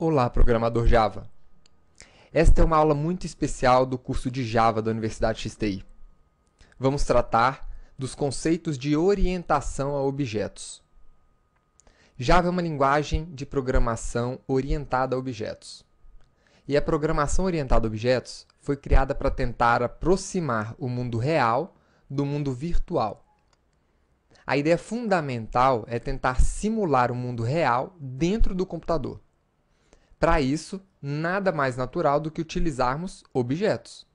Olá, programador Java! Esta é uma aula muito especial do curso de Java da Universidade XTI. Vamos tratar dos conceitos de orientação a objetos. Java é uma linguagem de programação orientada a objetos. E a programação orientada a objetos foi criada para tentar aproximar o mundo real do mundo virtual. A ideia fundamental é tentar simular o mundo real dentro do computador. Para isso, nada mais natural do que utilizarmos objetos.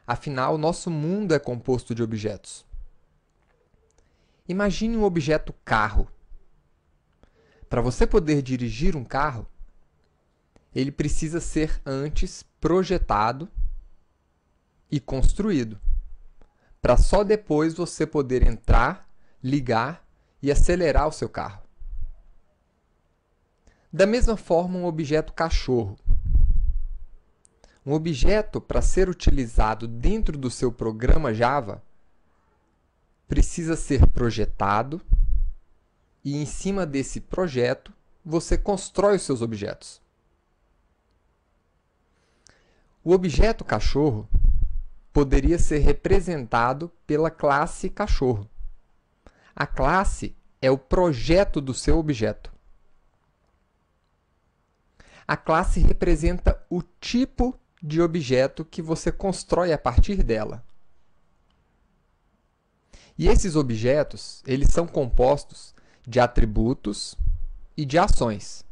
Afinal, o nosso mundo é composto de objetos. Imagine um objeto carro. Para você poder dirigir um carro, ele precisa ser antes projetado e construído, para só depois você poder entrar, ligar e acelerar o seu carro. Da mesma forma, um objeto cachorro. Um objeto, para ser utilizado dentro do seu programa Java, precisa ser projetado e, em cima desse projeto, você constrói os seus objetos. O objeto cachorro poderia ser representado pela classe cachorro. A classe é o projeto do seu objeto. A classe representa o tipo de objeto que você constrói a partir dela. E esses objetos, eles são compostos de atributos e de ações.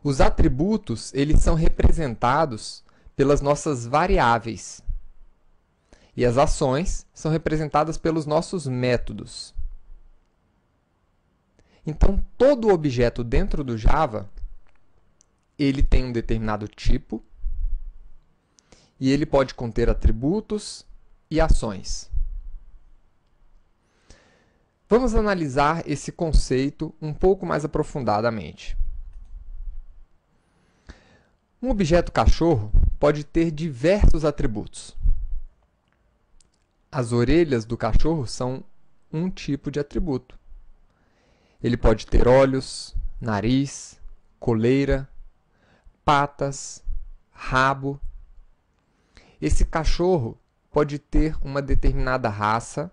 Os atributos, eles são representados pelas nossas variáveis. E as ações são representadas pelos nossos métodos. Então, todo objeto dentro do Java, ele tem um determinado tipo e ele pode conter atributos e ações. Vamos analisar esse conceito um pouco mais aprofundadamente. Um objeto cachorro pode ter diversos atributos. As orelhas do cachorro são um tipo de atributo. Ele pode ter olhos, nariz, coleira, patas, rabo. Esse cachorro pode ter uma determinada raça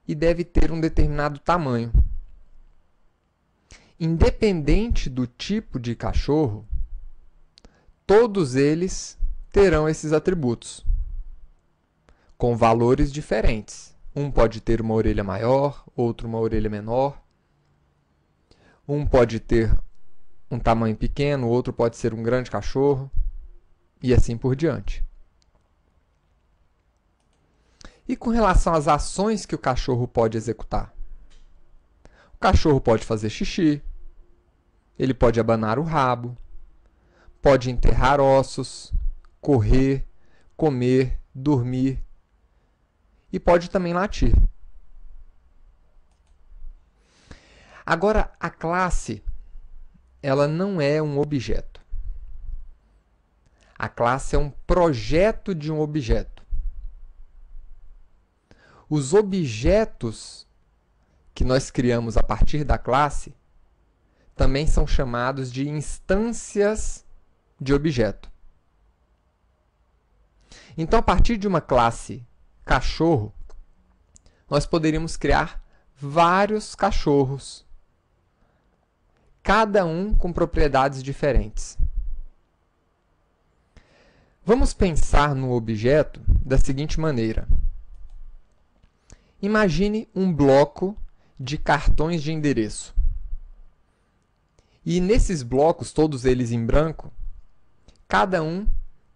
e deve ter um determinado tamanho. Independente do tipo de cachorro, todos eles terão esses atributos, com valores diferentes. Um pode ter uma orelha maior, outro uma orelha menor. Um pode ter um tamanho pequeno, o outro pode ser um grande cachorro, e assim por diante. E com relação às ações que o cachorro pode executar? O cachorro pode fazer xixi, ele pode abanar o rabo, pode enterrar ossos, correr, comer, dormir, e pode também latir. Agora, a classe, ela não é um objeto. A classe é um projeto de um objeto. Os objetos que nós criamos a partir da classe também são chamados de instâncias de objeto. Então, a partir de uma classe cachorro, nós poderíamos criar vários cachorros, cada um com propriedades diferentes. Vamos pensar no objeto da seguinte maneira. Imagine um bloco de cartões de endereço. E nesses blocos, todos eles em branco, cada um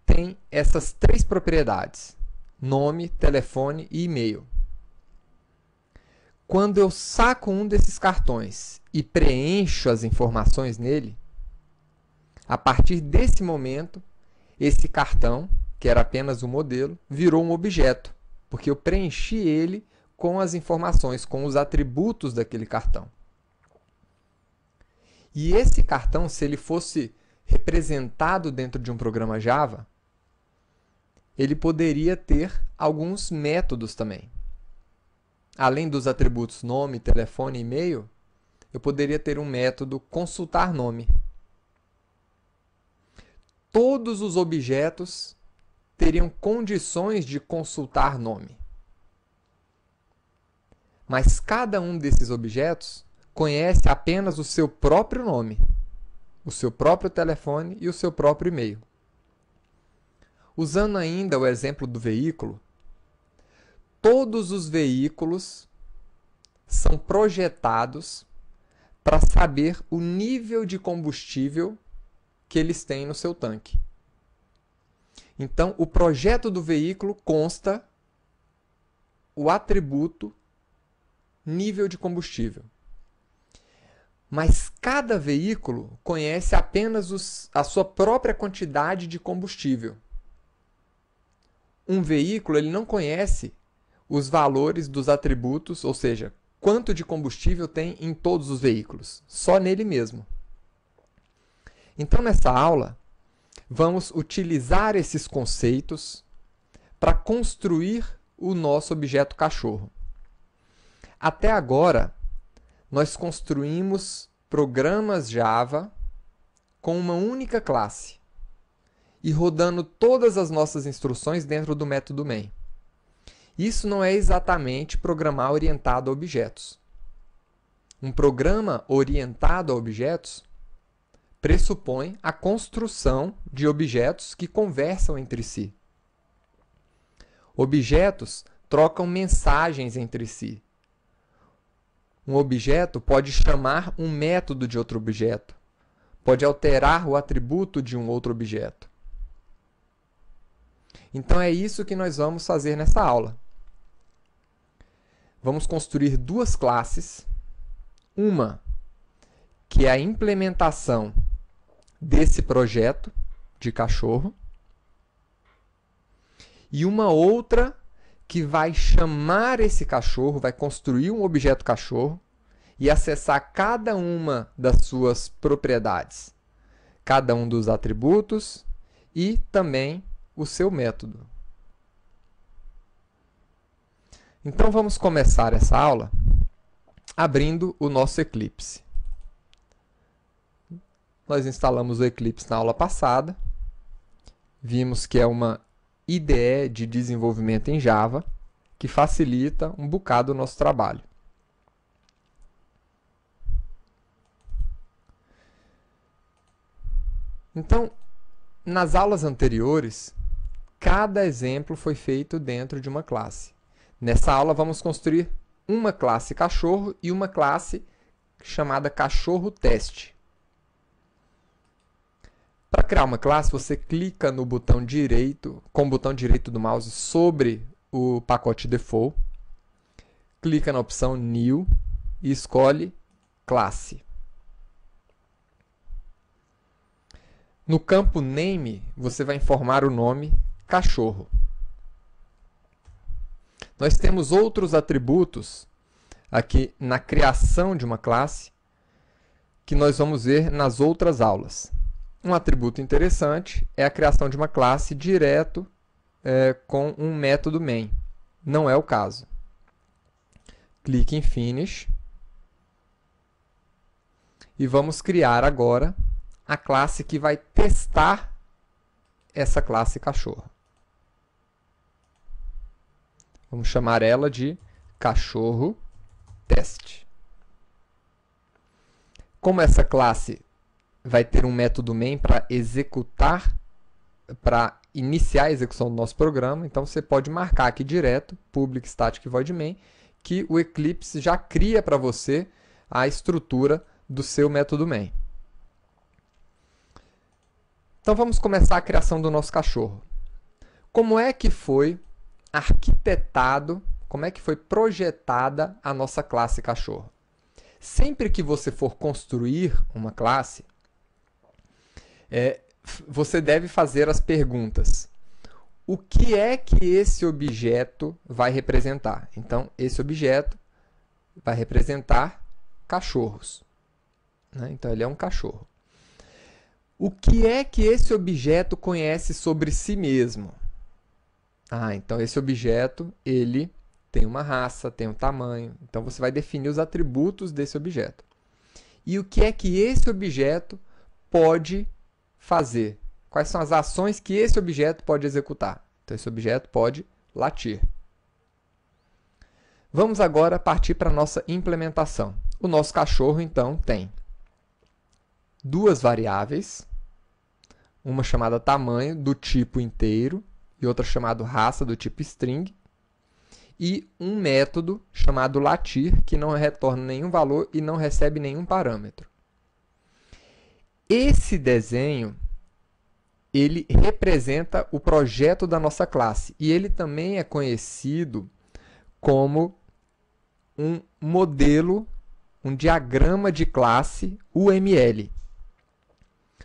tem essas três propriedades: nome, telefone e e-mail. Quando eu saco um desses cartões e preencho as informações nele, a partir desse momento, esse cartão, que era apenas um modelo, virou um objeto, porque eu preenchi ele com as informações, com os atributos daquele cartão. E esse cartão, se ele fosse representado dentro de um programa Java, ele poderia ter alguns métodos também. Além dos atributos nome, telefone e e-mail, eu poderia ter um método consultar nome. Todos os objetos teriam condições de consultar nome. Mas cada um desses objetos conhece apenas o seu próprio nome, o seu próprio telefone e o seu próprio e-mail. Usando ainda o exemplo do veículo, todos os veículos são projetados para saber o nível de combustível que eles têm no seu tanque. Então, o projeto do veículo consta o atributo nível de combustível. Mas cada veículo conhece apenas a sua própria quantidade de combustível. Um veículo ele não conhece os valores dos atributos, ou seja, quanto de combustível tem em todos os veículos, só nele mesmo. Então, nessa aula, vamos utilizar esses conceitos para construir o nosso objeto cachorro. Até agora, nós construímos programas Java com uma única classe e rodando todas as nossas instruções dentro do método main. Isso não é exatamente programar orientado a objetos. Um programa orientado a objetos pressupõe a construção de objetos que conversam entre si. Objetos trocam mensagens entre si. Um objeto pode chamar um método de outro objeto, pode alterar o atributo de um outro objeto. Então é isso que nós vamos fazer nessa aula. Vamos construir duas classes, uma que é a implementação desse projeto de cachorro e uma outra que vai chamar esse cachorro, vai construir um objeto cachorro e acessar cada uma das suas propriedades, cada um dos atributos e também o seu método. Então vamos começar essa aula abrindo o nosso Eclipse. Nós instalamos o Eclipse na aula passada, vimos que é uma IDE de desenvolvimento em Java, que facilita um bocado o nosso trabalho. Então, nas aulas anteriores, cada exemplo foi feito dentro de uma classe. Nessa aula, vamos construir uma classe cachorro e uma classe chamada cachorro teste. Para criar uma classe, você clica no botão direito, com o botão direito do mouse sobre o pacote default, clica na opção New e escolhe classe. No campo Name, você vai informar o nome cachorro. Nós temos outros atributos aqui na criação de uma classe que nós vamos ver nas outras aulas. Um atributo interessante é a criação de uma classe direto com um método main. Não é o caso. Clique em Finish. E vamos criar agora a classe que vai testar essa classe cachorro. Vamos chamar ela de cachorro teste. Como essa classe vai ter um método main para executar, para iniciar a execução do nosso programa, então você pode marcar aqui direto, public static void main, que o Eclipse já cria para você a estrutura do seu método main. Então vamos começar a criação do nosso cachorro. Como é que foi arquitetado, como é que foi projetada a nossa classe cachorro? Sempre que você for construir uma classe, você deve fazer as perguntas. O que é que esse objeto vai representar? Então, esse objeto vai representar cachorros, né? Então, ele é um cachorro. O que é que esse objeto conhece sobre si mesmo? Então esse objeto, ele tem uma raça, tem um tamanho. Então você vai definir os atributos desse objeto. e o que é que esse objeto pode fazer. Quais são as ações que esse objeto pode executar. Então, esse objeto pode latir. Vamos agora partir para a nossa implementação. O nosso cachorro, então, tem duas variáveis, uma chamada tamanho, do tipo inteiro, e outra chamada raça, do tipo string, e um método chamado latir, que não retorna nenhum valor e não recebe nenhum parâmetro. Esse desenho, ele representa o projeto da nossa classe, e ele também é conhecido como um modelo, um diagrama de classe UML.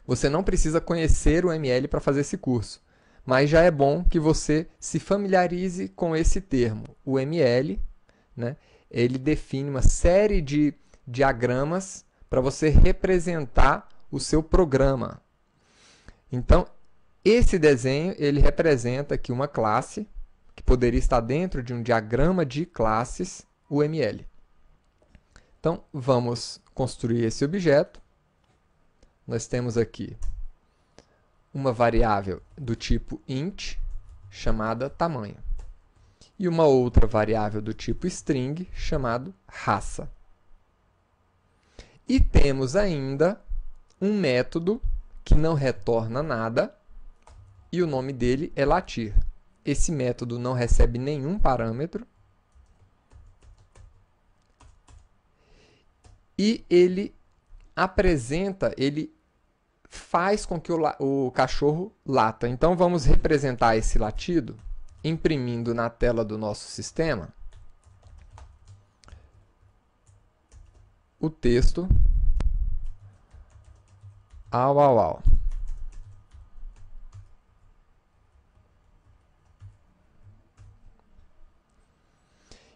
Você não precisa conhecer o UML para fazer esse curso, mas já é bom que você se familiarize com esse termo. O UML, né, ele define uma série de diagramas para você representar o seu programa. Então, esse desenho ele representa aqui uma classe que poderia estar dentro de um diagrama de classes UML. Então, vamos construir esse objeto. Nós temos aqui uma variável do tipo int, chamada tamanho, e uma outra variável do tipo string, chamado raça. E temos ainda um método que não retorna nada, e o nome dele é latir. Esse método não recebe nenhum parâmetro, e ele faz com que o cachorro lata. Então, vamos representar esse latido imprimindo na tela do nosso sistema o texto au, au, au.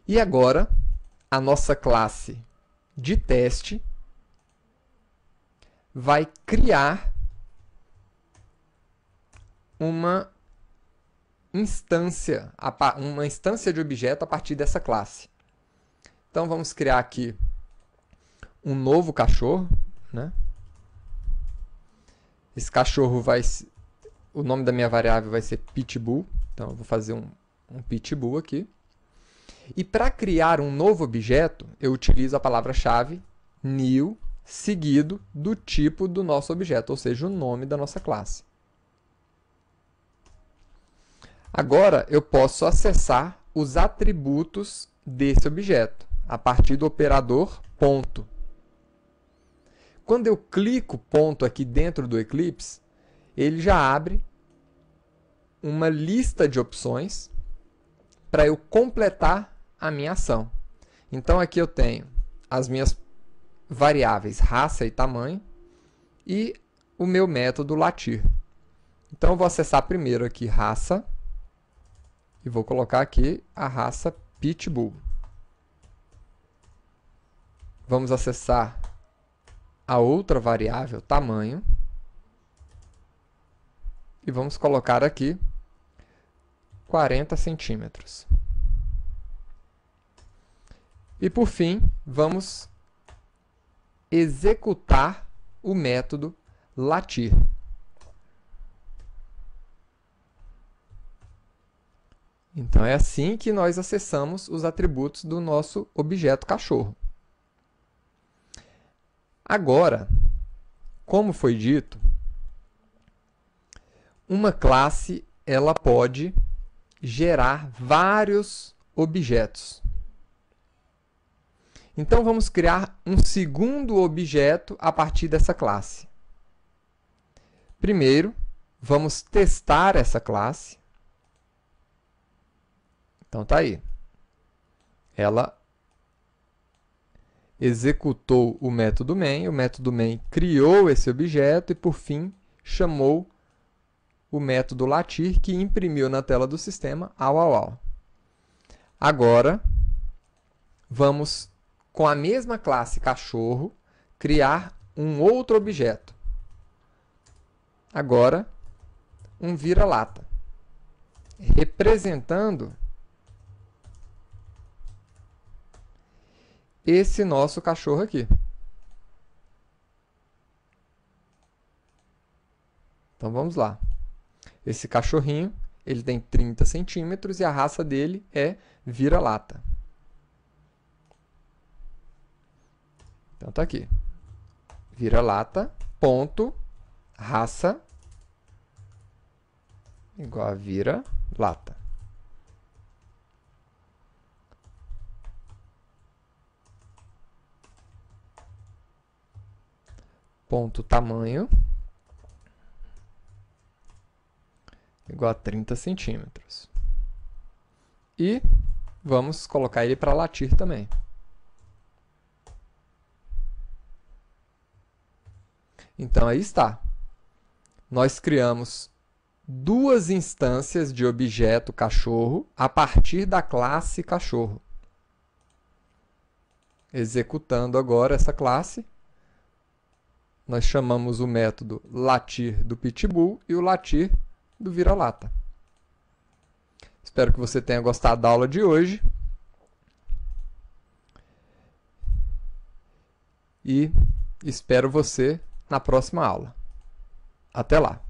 E agora, a nossa classe de teste vai criar uma instância de objeto a partir dessa classe. Então, vamos criar aqui um novo cachorro, né? Esse cachorro o nome da minha variável vai ser pitbull, então eu vou fazer um pitbull aqui. E para criar um novo objeto, eu utilizo a palavra-chave new, seguido do tipo do nosso objeto, ou seja, o nome da nossa classe. Agora, eu posso acessar os atributos desse objeto, a partir do operador ponto. Quando eu clico ponto aqui dentro do Eclipse, ele já abre uma lista de opções para eu completar a minha ação. Então, aqui eu tenho as minhas variáveis raça e tamanho e o meu método latir. Então, eu vou acessar primeiro aqui raça e vou colocar aqui a raça pitbull. Vamos acessar a outra variável tamanho e vamos colocar aqui 40 centímetros. E por fim, vamos executar o método latir. Então, é assim que nós acessamos os atributos do nosso objeto cachorro. Agora, como foi dito, uma classe ela pode gerar vários objetos. Então, vamos criar um segundo objeto a partir dessa classe. Primeiro, vamos testar essa classe. Então, está aí. Ela executou o método main criou esse objeto e, por fim, chamou o método latir, que imprimiu na tela do sistema au, au, au. Agora, vamos, com a mesma classe cachorro, criar um outro objeto. Agora, um vira-lata, representando esse nosso cachorro aqui. Então vamos lá. Esse cachorrinho, ele tem 30 centímetros e a raça dele é vira-lata. Então tá aqui. Vira-lata, ponto, raça, igual a vira-lata. Ponto tamanho, igual a 30 centímetros. E vamos colocar ele para latir também. Então aí está. Nós criamos duas instâncias de objeto cachorro a partir da classe cachorro. Executando agora essa classe, nós chamamos o método latir do pitbull e o latir do vira-lata. Espero que você tenha gostado da aula de hoje. E espero você na próxima aula. Até lá!